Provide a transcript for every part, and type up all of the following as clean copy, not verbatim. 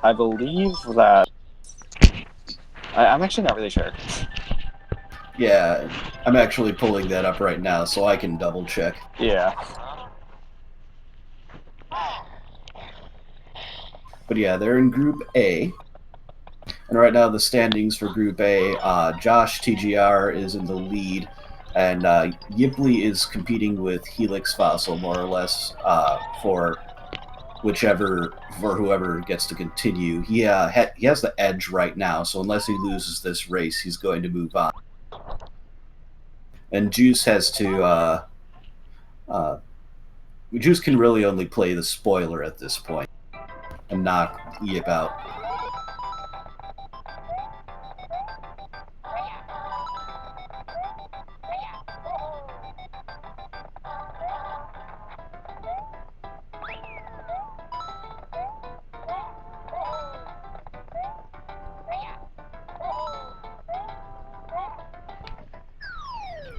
I believe that I'm actually not really sure. Yeah, I'm actually pulling that up right now so I can double check. Yeah. But yeah, they're in Group A. And right now, the standings for Group A, Josh TGR is in the lead, and Yiply is competing with Helix Fossil, more or less, for whoever gets to continue. He has the edge right now, so unless he loses this race, he's going to move on. And uh, Juice can really only play the spoiler at this point and knock Yip out.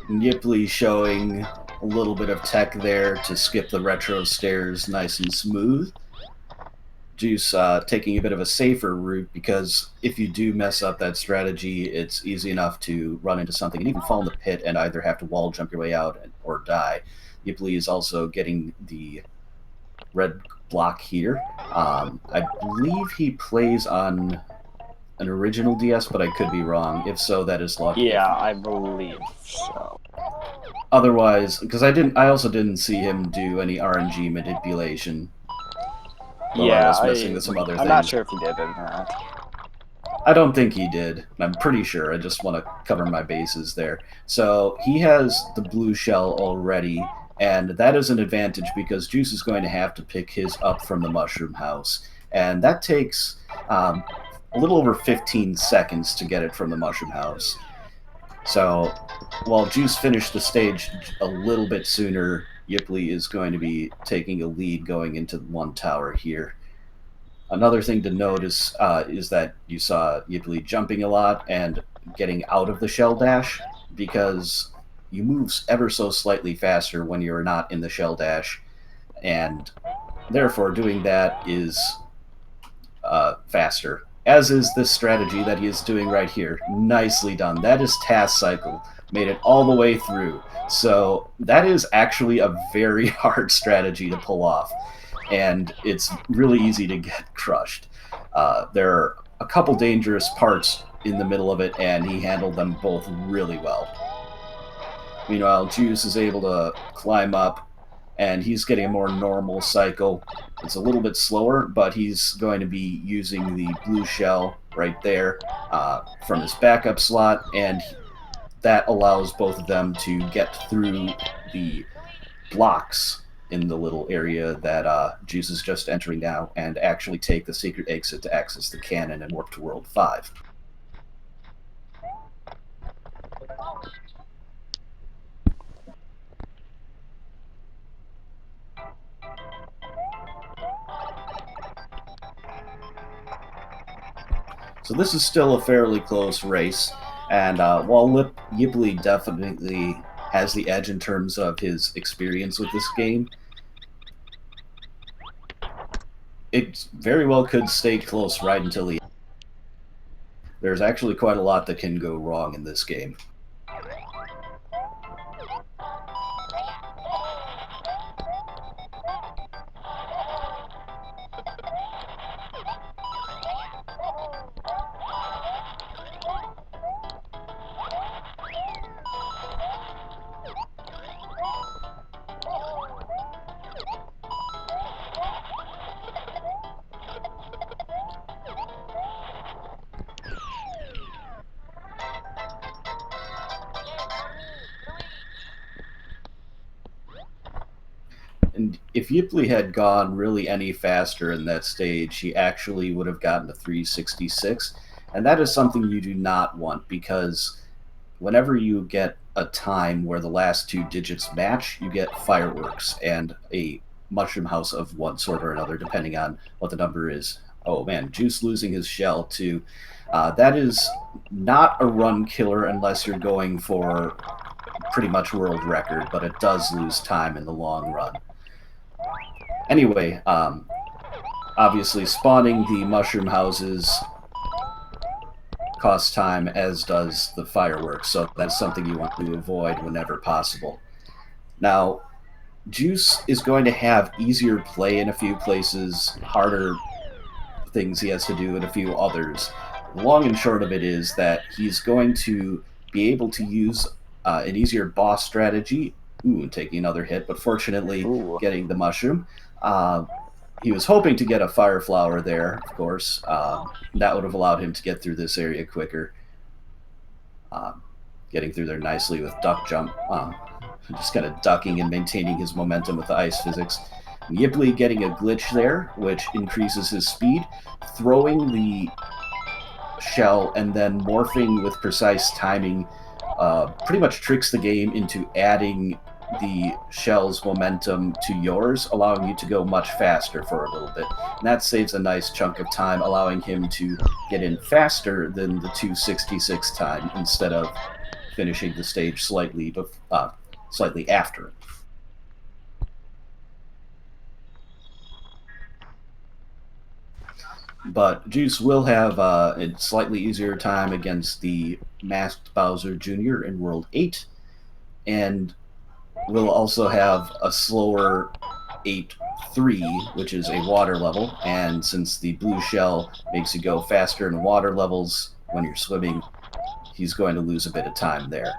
Yiply showing a little bit of tech there to skip the retro stairs nice and smooth. Juice taking a bit of a safer route because if you do mess up that strategy, it's easy enough to run into something and even fall in the pit and either have to wall jump your way out or die. Yiply is also getting the red block here. I believe he plays on an original DS, but I could be wrong. If so, that is luck. If Yeah, I believe so. otherwise, because I also didn't see him do any RNG manipulation, though I Yeah, was missing with some other I'm not things. sure if he did or not. I don't think he did. I'm pretty sure. I just want to cover my bases there. So he has the blue shell already, and that is an advantage because Juice is going to have to pick his up from the mushroom house, and that takes a little over 15 seconds to get it from the mushroom house. So while Juice finished the stage a little bit sooner, Yiply is going to be taking a lead going into one tower here. Another thing to note is that you saw Yiply jumping a lot and getting out of the shell dash because you move ever so slightly faster when you're not in the shell dash, and therefore doing that is faster. As is this strategy that he is doing right here. Nicely done. That is task cycle. Made it all the way through. So that is actually a very hard strategy to pull off, and it's really easy to get crushed. There are a couple dangerous parts in the middle of it, and he handled them both really well. Meanwhile, Juice is able to climb up, and he's getting a more normal cycle. It's a little bit slower, but he's going to be using the blue shell right there from his backup slot, and that allows both of them to get through the blocks in the little area that Juice is just entering now and actually take the secret exit to access the cannon and warp to World 5. So this is still a fairly close race, and while Yiply definitely has the edge in terms of his experience with this game, it very well could stay close right until the end. There's actually quite a lot that can go wrong in this game. And if Yiply had gone really any faster in that stage, he actually would have gotten to 366. And that is something you do not want because whenever you get a time where the last two digits match, you get fireworks and a mushroom house of one sort or another, depending on what the number is. Oh man, Juice losing his shell too. That is not a run killer unless you're going for pretty much world record, but it does lose time in the long run. Anyway, Obviously, spawning the mushroom houses costs time, as does the fireworks, so that's something you want to avoid whenever possible. Now, Juice is going to have easier play in a few places, harder things he has to do in a few others. The long and short of it is that he's going to be able to use an easier boss strategy. Ooh, taking another hit, but fortunately Ooh. getting the mushroom. He was hoping to get a fire flower there, of course. That would have allowed him to get through this area quicker. Getting through there nicely with duck jump. Just kind of ducking and maintaining his momentum with the ice physics. Yiply getting a glitch there, which increases his speed, throwing the shell and then morphing with precise timing pretty much tricks the game into adding the shell's momentum to yours, allowing you to go much faster for a little bit. And that saves a nice chunk of time, allowing him to get in faster than the 266 time instead of finishing the stage slightly after. But Juice will have a slightly easier time against the masked Bowser Jr. in World 8, and will also have a slower 8-3, which is a water level, and since the blue shell makes you go faster in water levels when you're swimming, he's going to lose a bit of time there.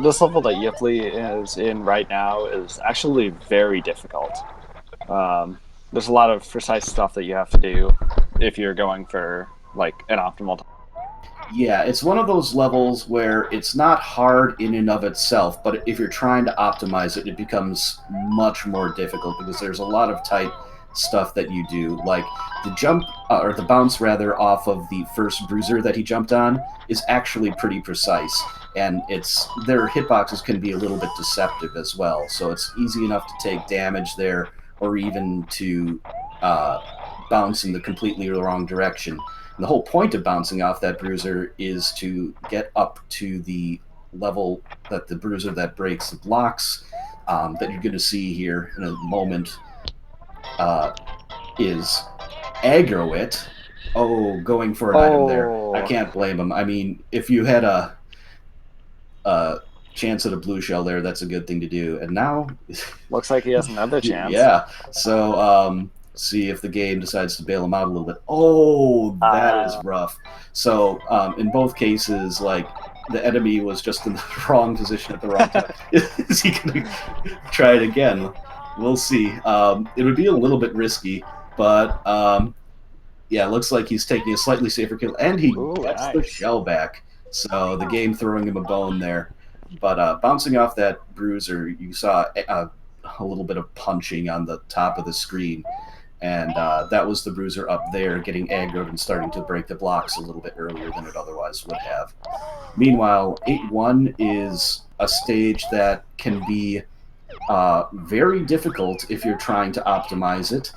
This level that Yiply is in right now is actually very difficult. There's a lot of precise stuff that you have to do if you're going for like an optimal time. Yeah, it's one of those levels where it's not hard in and of itself, but if you're trying to optimize it, it becomes much more difficult because there's a lot of tight stuff that you do. Like the jump, or the bounce rather, off of the first bruiser that he jumped on is actually pretty precise. And their hitboxes can be a little bit deceptive as well. So it's easy enough to take damage there, or even to bounce in the completely wrong direction. And the whole point of bouncing off that bruiser is to get up to the level that the bruiser that breaks the blocks that you're going to see here in a moment is aggro it. Oh, going for an item there. I can't blame him. I mean, if you had a chance at a blue shell there, that's a good thing to do. And now looks like he has another chance. Yeah. So see if the game decides to bail him out a little bit. Oh, that is rough. So in both cases, like the enemy was just in the wrong position at the wrong time. Is he going to try it again? We'll see. It would be a little bit risky, but yeah, it looks like he's taking a slightly safer kill, and he gets the shell back. So the game throwing him a bone there. But bouncing off that bruiser, you saw a little bit of punching on the top of the screen. And that was the bruiser up there getting aggroed and starting to break the blocks a little bit earlier than it otherwise would have. Meanwhile, 8-1 is a stage that can be very difficult if you're trying to optimize it.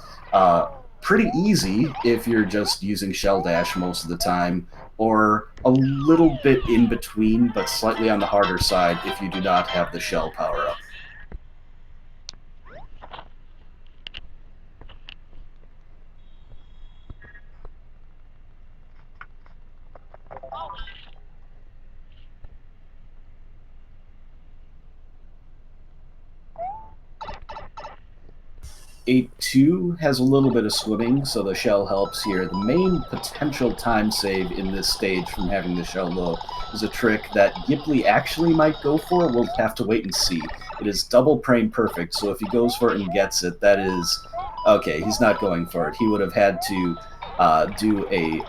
Pretty easy if you're just using Shell Dash most of the time, or a little bit in between, but slightly on the harder side if you do not have the shell power-up. Eight 2 has a little bit of swimming, so the shell helps here. The main potential time save in this stage from having the shell low is a trick that Yiply actually might go for. We'll have to wait and see. It is double prime perfect, so if he goes for it and gets it, that is... Okay, he's not going for it. He would have had to do a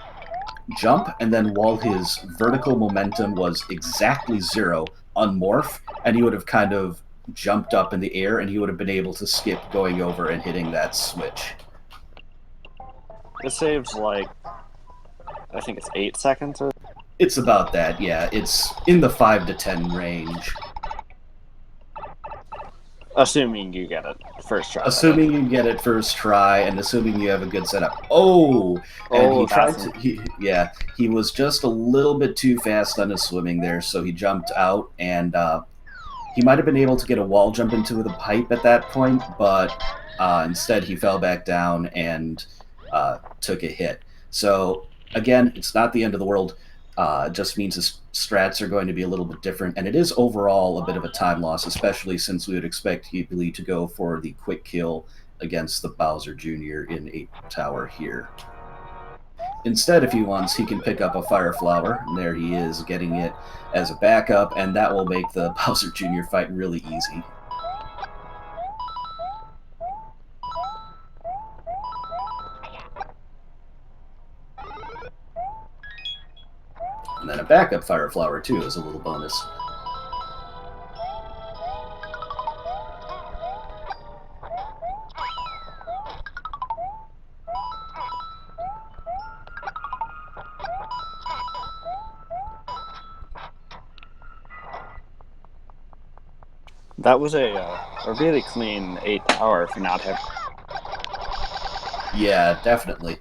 jump, and then while his vertical momentum was exactly 0, unmorph, and he would have kind of jumped up in the air, and he would have been able to skip going over and hitting that switch. It saves, like, I think it's 8 seconds? It's about that, yeah. It's in the 5 to 10 range. Assuming you get it first try. Assuming you get it first try, and assuming you have a good setup. Oh! And he tried to... he was just a little bit too fast on his swimming there, so he jumped out, and... he might have been able to get a wall jump into the pipe at that point, but Instead, he fell back down and took a hit. So again, it's not the end of the world. It just means the strats are going to be a little bit different, and it is overall a bit of a time loss, especially since we would expect Yiply to go for the quick kill against the Bowser Jr. in 8 Tower here. Instead, if he wants, he can pick up a Fire Flower, and there he is, getting it as a backup, and that will make the Bowser Jr. fight really easy. And then a backup Fire Flower, too, is a little bonus. That was a really clean 8 tower for not having. Yeah, definitely.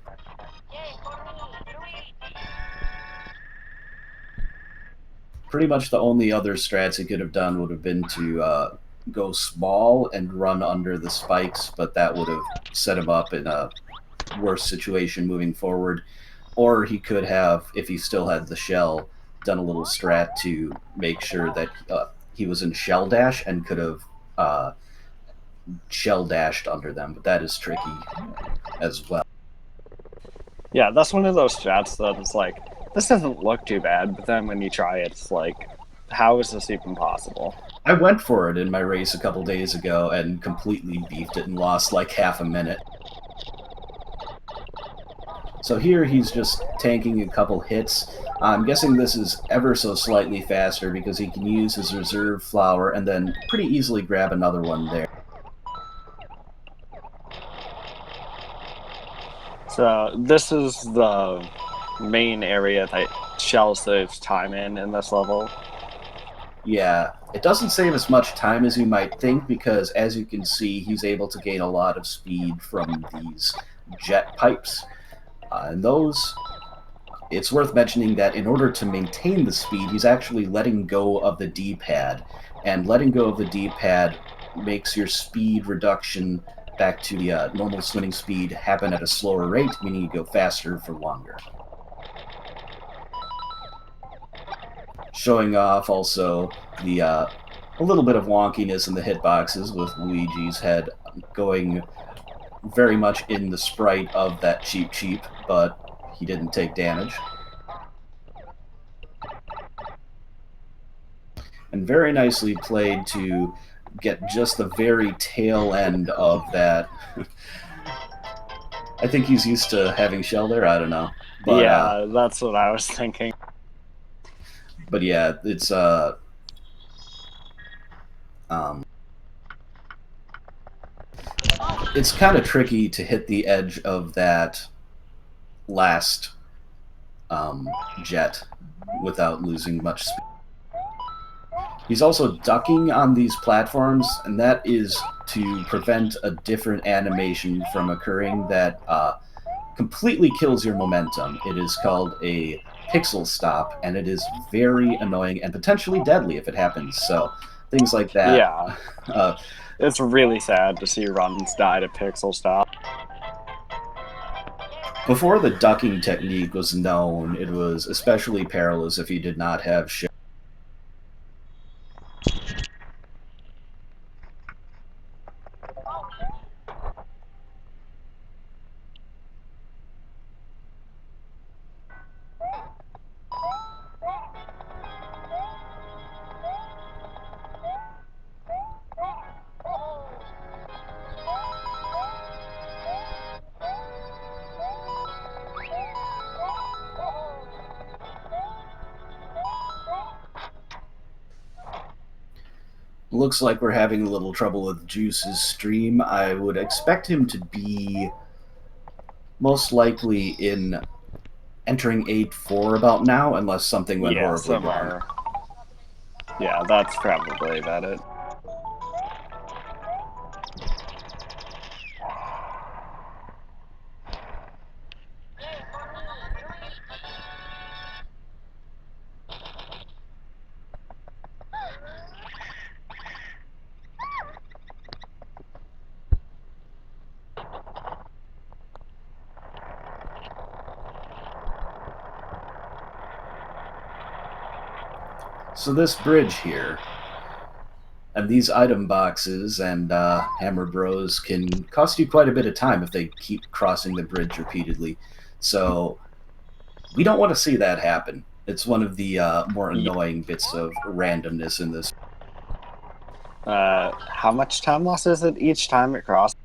Pretty much the only other strats he could have done would have been to go small and run under the spikes, but that would have set him up in a worse situation moving forward. Or he could have, if he still had the shell, done a little strat to make sure that he was in shell dash and could have shell dashed under them, but that is tricky as well. Yeah, that's one of those strats that is like, this doesn't look too bad, but then when you try it, it's like, how is this even possible? I went for it in my race a couple days ago and completely beefed it and lost like half a minute. So here he's just tanking a couple hits. I'm guessing this is ever so slightly faster because he can use his reserve flower and then pretty easily grab another one there. So this is the main area that Shell saves time in this level. Yeah, it doesn't save as much time as you might think because, as you can see, he's able to gain a lot of speed from these jet pipes. And those, it's worth mentioning that in order to maintain the speed, he's actually letting go of the D-pad. And letting go of the D-pad makes your speed reduction back to the normal swimming speed happen at a slower rate, meaning you go faster for longer. Showing off also the a little bit of wonkiness in the hitboxes with Luigi's head going very much in the sprite of that Cheep, but he didn't take damage. And very nicely played to get just the very tail end of that. I think he's used to having shell there, I don't know. But, yeah, that's what I was thinking. But yeah, it's it's kind of tricky to hit the edge of that last jet without losing much speed. He's also ducking on these platforms, and that is to prevent a different animation from occurring that completely kills your momentum. It is called a pixel stop, and it is very annoying and potentially deadly if it happens. So things like that. Yeah. It's really sad to see runs die to pixel stop. Before the ducking technique was known, it was especially perilous if you did not have shell. Looks like we're having a little trouble with Juice's stream. I would expect him to be most likely in entering 8-4 about now, unless something went horribly wrong. Yeah, that's probably about it. So this bridge here, and these item boxes and Hammer Bros can cost you quite a bit of time if they keep crossing the bridge repeatedly. So we don't want to see that happen. It's one of the more annoying bits of randomness in this. How much time loss is it each time it crosses?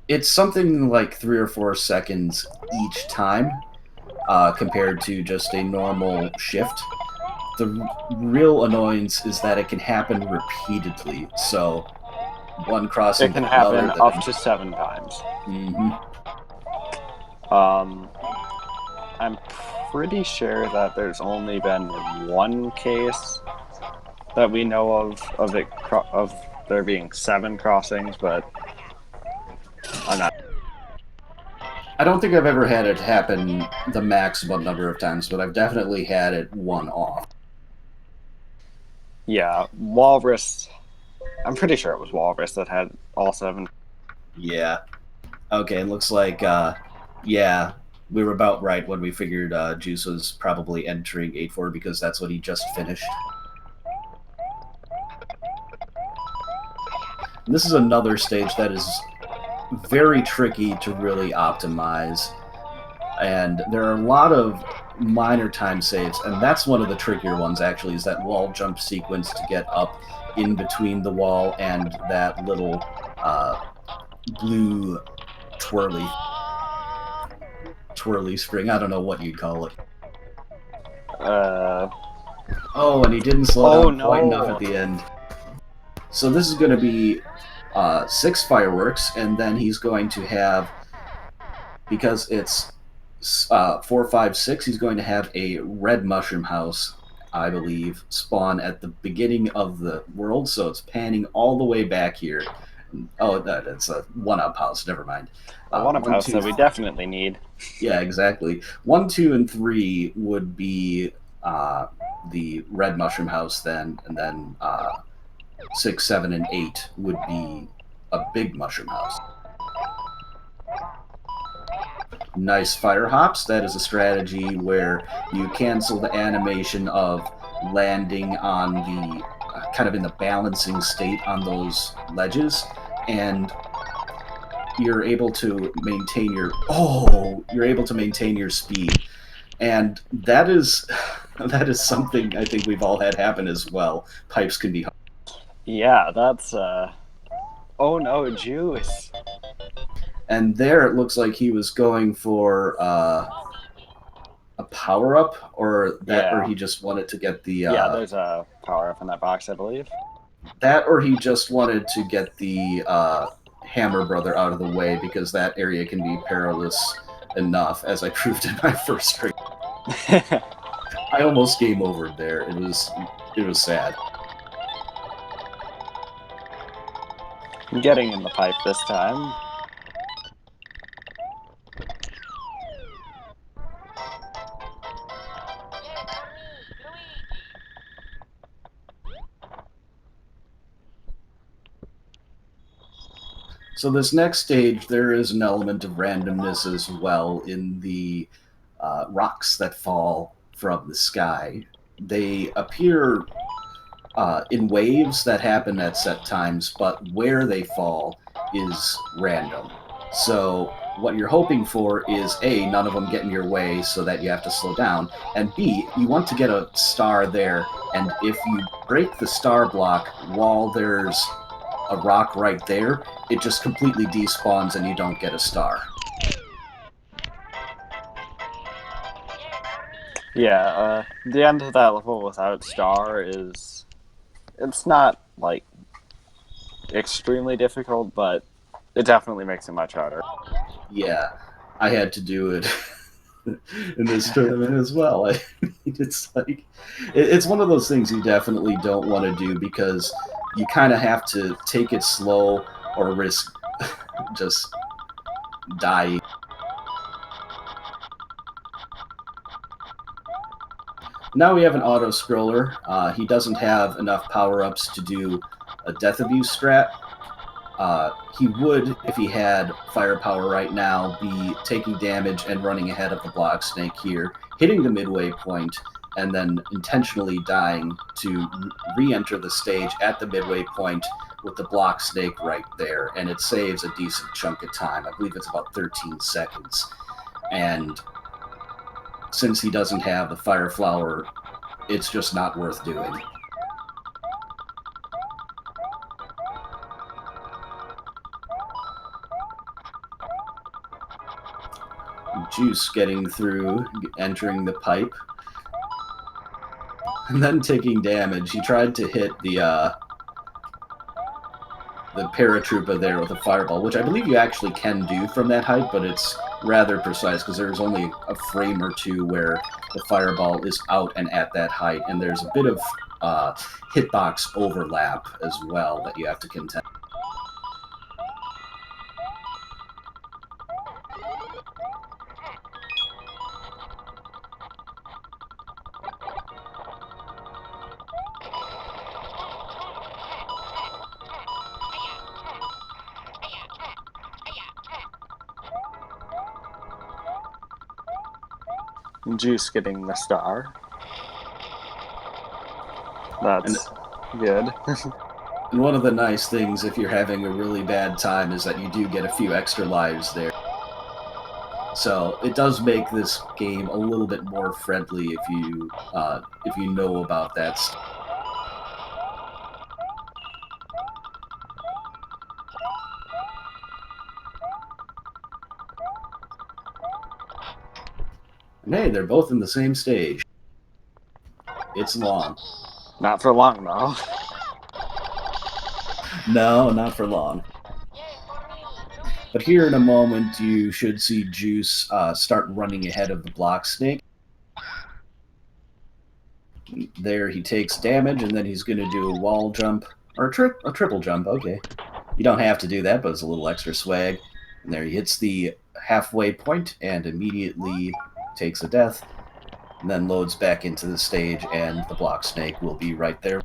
It's something like 3 or 4 seconds each time, compared to just a normal shift. The real annoyance is that it can happen repeatedly. So one It crossing can then another, happen then up to 7 times. Um, I'm pretty sure that there's only been one case that we know of it of there being 7 crossings, but I'm not. I don't think I've ever had it happen the maximum number of times, but I've definitely had it one off. Yeah, Walrus. I'm pretty sure it was Walrus that had all 7. Yeah. Okay, it looks like, yeah, we were about right when we figured Juice was probably entering 8-4 because that's what he just finished. And this is another stage that is very tricky to really optimize. And there are a lot of minor time saves, and that's one of the trickier ones, actually, is that wall jump sequence to get up in between the wall and that little blue twirly spring. I don't know what you'd call it. Uh, Oh, and he didn't slow oh down quite enough no! at the end. So this is going to be 6 fireworks, and then he's going to have, because it's 4, 5, 6, he's going to have a red mushroom house, I believe, spawn at the beginning of the world. So it's panning all the way back here. Oh, that's a 1-up house. Never mind. A one-up One, house two, that we definitely need. yeah, exactly. 1, 2, and 3 would be the red mushroom house then, and then 6, 7, and 8 would be a big mushroom house. Nice fire hops. That is a strategy where you cancel the animation of landing on the kind of in the balancing state on those ledges, and you're able to maintain your speed, and that is that is something I think we've all had happen as well. Pipes can be hard. Yeah, that's oh no, Juice. And there it looks like he was going for a power up, or Yeah. he just wanted to get the Yeah, there's a power up in that box, I believe. that, or he just wanted to get the Hammer Brother out of the way because that area can be perilous enough, as I proved in my first stream. I almost game overed there. It was sad. Getting in the pipe this time. So this next stage, there is an element of randomness as well in the rocks that fall from the sky. They appear in waves that happen at set times, but where they fall is random. So what you're hoping for is A, none of them get in your way so that you have to slow down, and B, you want to get a star there, and if you break the star block while there's a rock right there, it just completely despawns and you don't get a star. Yeah, the end of that level without star is it's not like extremely difficult, but it definitely makes it much harder. Yeah, I had to do it in this tournament as well. It's like it's one of those things you definitely don't want to do because you kind of have to take it slow or risk just dying. Now we have an auto scroller. He doesn't have enough power-ups to do a death abuse strat. He would, if he had firepower right now, be taking damage and running ahead of the block snake here, hitting the midway point, and then intentionally dying to re-enter the stage at the midway point with the block snake right there, and it saves a decent chunk of time. I believe it's about 13 seconds. And since he doesn't have the fire flower, it's just not worth doing. Juice getting through, entering the pipe, and then taking damage. He tried to hit the paratrooper there with a fireball, which I believe you actually can do from that height, but it's rather precise because there's only a frame or two where the fireball is out and at that height, and there's a bit of hitbox overlap as well that you have to contend. Juice getting the star. That's good. And one of the nice things, if you're having a really bad time, is that you do get a few extra lives there. So it does make this game a little bit more friendly if you know about that stuff. And hey, they're both in the same stage. It's long. Not for long, though. No, not for long. But here in a moment, you should see Juice start running ahead of the block snake. There he takes damage, and then he's going to do a wall jump, or a triple jump, okay. You don't have to do that, but it's a little extra swag. And there he hits the halfway point and immediately takes a death, and then loads back into the stage, and the block snake will be right there.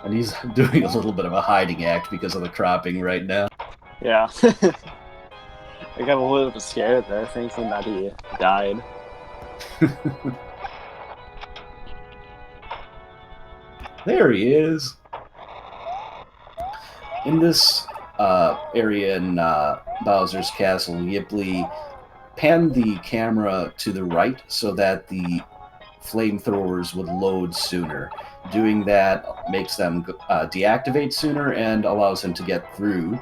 And he's doing a little bit of a hiding act because of the cropping right now. Yeah. I got a little bit scared there, thinking that he died. There he is. In this area in Bowser's Castle, Yiply panned the camera to the right so that the flamethrowers would load sooner. Doing that makes them deactivate sooner and allows him to get through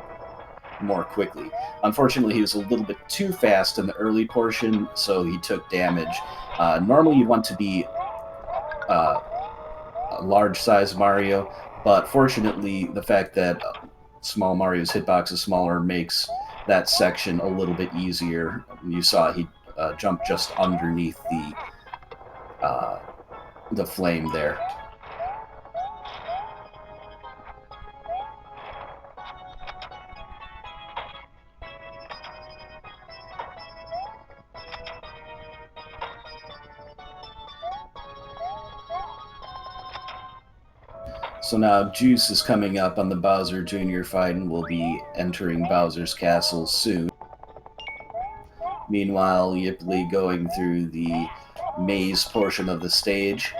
more quickly. Unfortunately, he was a little bit too fast in the early portion, so he took damage. Normally, you want to be a large-size Mario, but fortunately, the fact that small Mario's hitbox is smaller makes that section a little bit easier. You saw he jumped just underneath the flame there. So now Juice is coming up on the Bowser Jr. fight and will be entering Bowser's Castle soon. Meanwhile, Yiply going through the maze portion of the stage.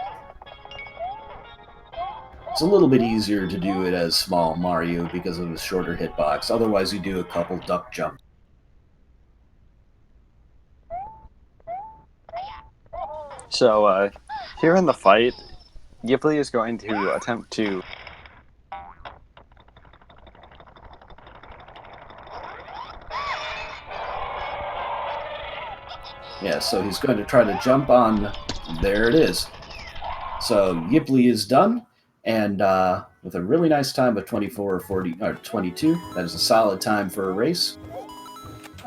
It's a little bit easier to do it as small Mario because of his shorter hitbox. Otherwise, you do a couple duck jumps. So, here in the fight, Yiply is going to attempt to... Yeah, so he's going to try to jump on... There it is. So Yiply is done, and with a really nice time of 24 or 40 or 22, that is a solid time for a race.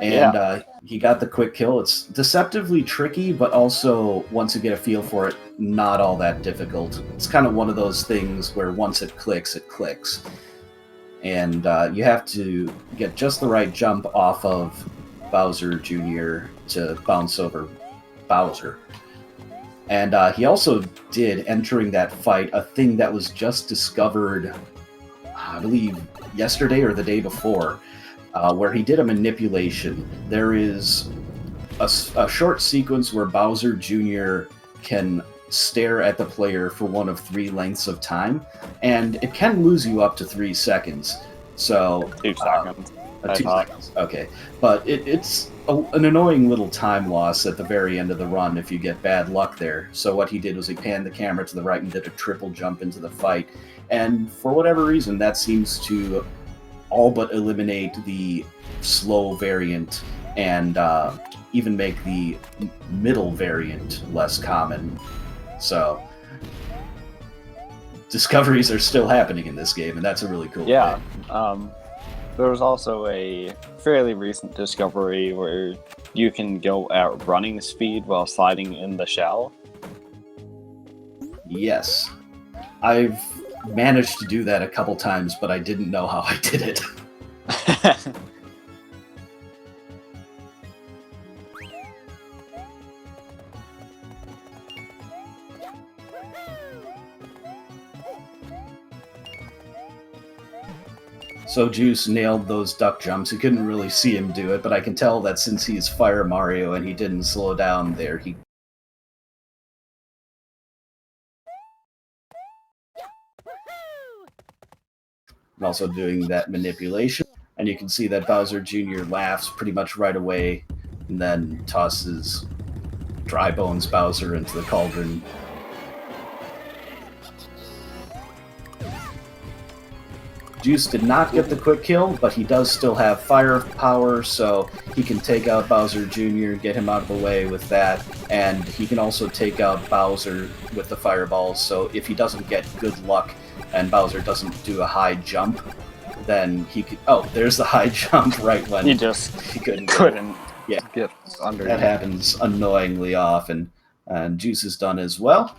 And he got the quick kill. It's deceptively tricky, but also, once you get a feel for it, not all that difficult. It's kind of one of those things where once it clicks, it clicks. And you have to get just the right jump off of Bowser Jr. to bounce over Bowser. And he also did, entering that fight, a thing that was just discovered, I believe, yesterday or the day before. where he did a manipulation. There is a short sequence where Bowser Jr. can stare at the player for one of 3 lengths of time, and it can lose you up to 3 seconds. So 2 seconds. 2 seconds. Okay, but it's an annoying little time loss at the very end of the run if you get bad luck there. So what he did was he panned the camera to the right and did a triple jump into the fight, and for whatever reason, that seems to all but eliminate the slow variant and even make the middle variant less common. So discoveries are still happening in this game, and that's a really cool Yeah. thing. There was also a fairly recent discovery where you can go at running speed while sliding in the shell. Yes. I've managed to do that a couple times, but I didn't know how I did it. So Juice nailed those duck jumps. You couldn't really see him do it, but I can tell that since he's Fire Mario and he didn't slow down there, he... also doing that manipulation. And you can see that Bowser Jr. laughs pretty much right away and then tosses Dry Bones Bowser into the cauldron. Juice did not get the quick kill, but he does still have fire power, so he can take out Bowser Jr., get him out of the way with that, and he can also take out Bowser with the fireballs, so if he doesn't get good luck and Bowser doesn't do a high jump, then he could... Oh, there's the high jump right when he just he couldn't get under. That happens annoyingly often, and Juice is done as well.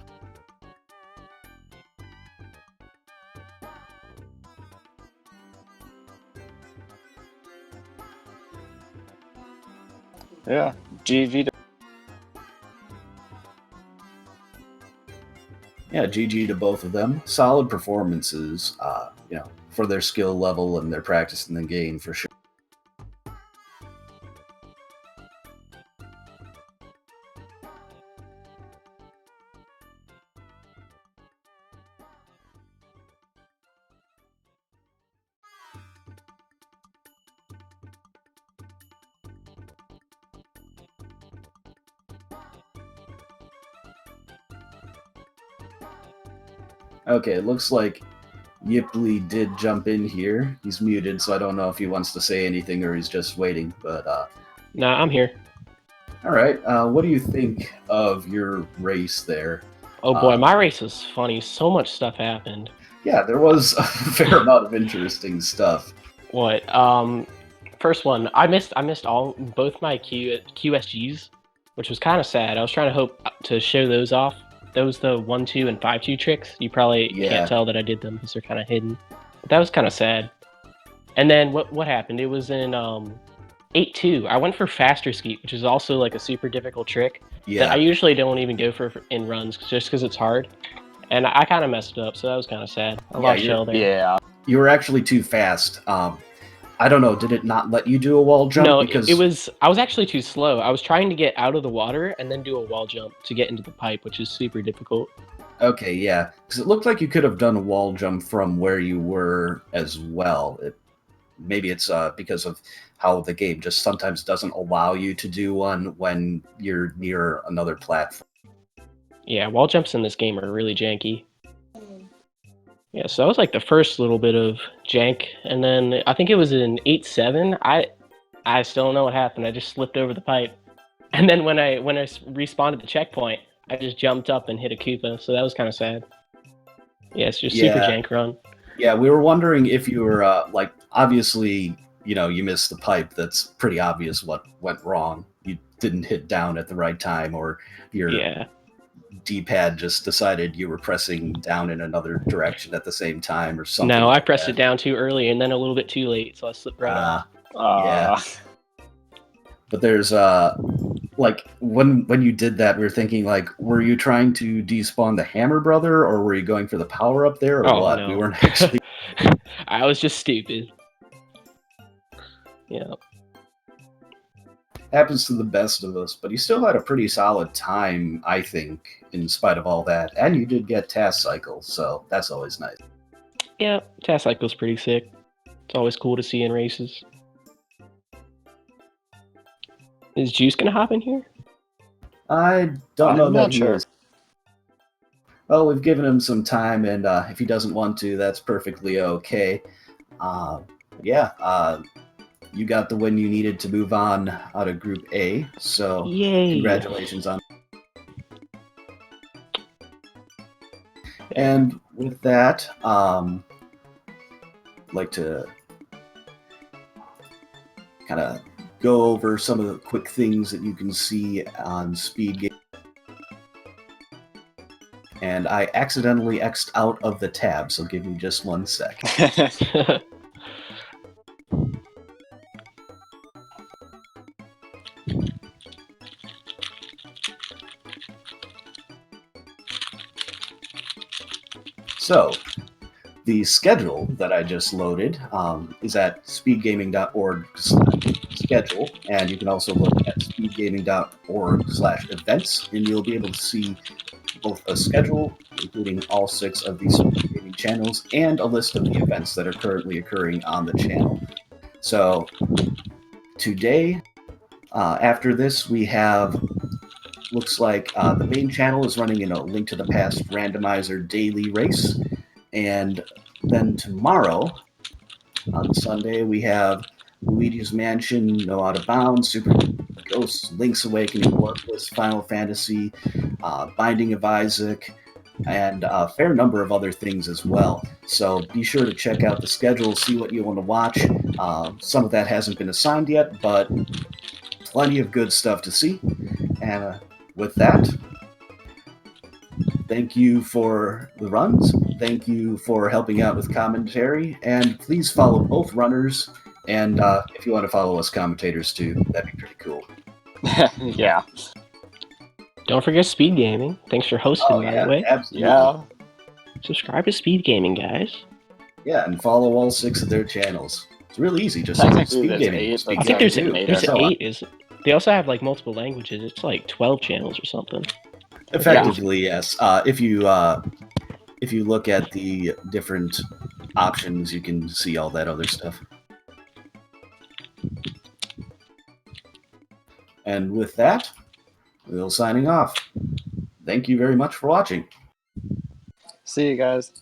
Yeah, GG. Yeah, GG to both of them. Solid performances, for their skill level and their practice in the game, for sure. Okay, it looks like Yiply did jump in here. He's muted, so I don't know if he wants to say anything or he's just waiting, but... Nah, I'm here. Alright, what do you think of your race there? Oh boy, my race was funny. So much stuff happened. Yeah, there was a fair amount of interesting stuff. What? First one, I missed both my QSGs, which was kind of sad. I was trying to hope to show those off. Those the 1-2 and 5-2 tricks. You probably can't tell that I did them because they're kind of hidden. But that was kind of sad. And then what happened? It was in 8-2. I went for faster skeet, which is also like a super difficult trick. Yeah. That I usually don't even go for in runs just because it's hard. And I kind of messed up, so that was kind of sad. I lost shell there. Yeah. You were actually too fast. I don't know, did it not let you do a wall jump? No, because I was actually too slow. I was trying to get out of the water and then do a wall jump to get into the pipe, which is super difficult. Okay, yeah. Because it looked like you could have done a wall jump from where you were as well. Maybe it's because of how the game just sometimes doesn't allow you to do one when you're near another platform. Yeah, wall jumps in this game are really janky. Yeah, so that was like the first little bit of jank, and then I think it was in 8-7. I still don't know what happened. I just slipped over the pipe, and then when I respawned at the checkpoint, I just jumped up and hit a Koopa. So that was kind of sad. Yeah, it's just super jank run. Yeah, we were wondering if you were obviously, you missed the pipe. That's pretty obvious what went wrong. You didn't hit down at the right time, or your D-pad just decided you were pressing down in another direction at the same time or something. No, I pressed it down too early and then a little bit too late, so I slipped right off. Yeah. But there's when you did that, we were thinking were you trying to despawn the Hammer Brother, or were you going for the power up there, or what? No. We weren't actually. I was just stupid. Yeah. Happens to the best of us, but you still had a pretty solid time, I think, in spite of all that. And you did get Task Cycle, so that's always nice. Yeah, Task Cycle's pretty sick. It's always cool to see in races. Is Juice gonna hop in here? I don't know I'm that not he sure. is. Well, we've given him some time, and if he doesn't want to, that's perfectly okay. You got the win you needed to move on out of Group A, so Yay! congratulations on. And with that, I'd like to kind of go over some of the quick things that you can see on Speed Game. And I accidentally X'd out of the tab, so give me just 1 sec. So, the schedule that I just loaded is at speedgaming.org/schedule, and you can also look at speedgaming.org/events, and you'll be able to see both a schedule, including all 6 of these Speed Gaming channels, and a list of the events that are currently occurring on the channel. So, today, after this, we have, looks like the main channel is running in a Link to the Past randomizer daily race. And then tomorrow, on Sunday, we have Luigi's Mansion, No Out of Bounds, Super Ghosts, Link's Awakening, Warpless, Final Fantasy, Binding of Isaac, and a fair number of other things as well. So be sure to check out the schedule, see what you want to watch. Some of that hasn't been assigned yet, but plenty of good stuff to see. And with that, thank you for the runs. Thank you for helping out with commentary. And please follow both runners. And if you want to follow us commentators too, that'd be pretty cool. Yeah. Don't forget Speed Gaming. Thanks for hosting, by the way. Absolutely. Yeah. Subscribe to Speed Gaming, guys. Yeah, and follow all 6 of their channels. It's really easy. Just Technically, Speed there's Gaming. 8, Speed but I think Gaming there's too. there's So, 8. They also have like multiple languages. It's like 12 channels or something. effectively, yes. If you look at the different options, you can see all that other stuff. And with that, we'll signing off. Thank you very much for watching. See you guys.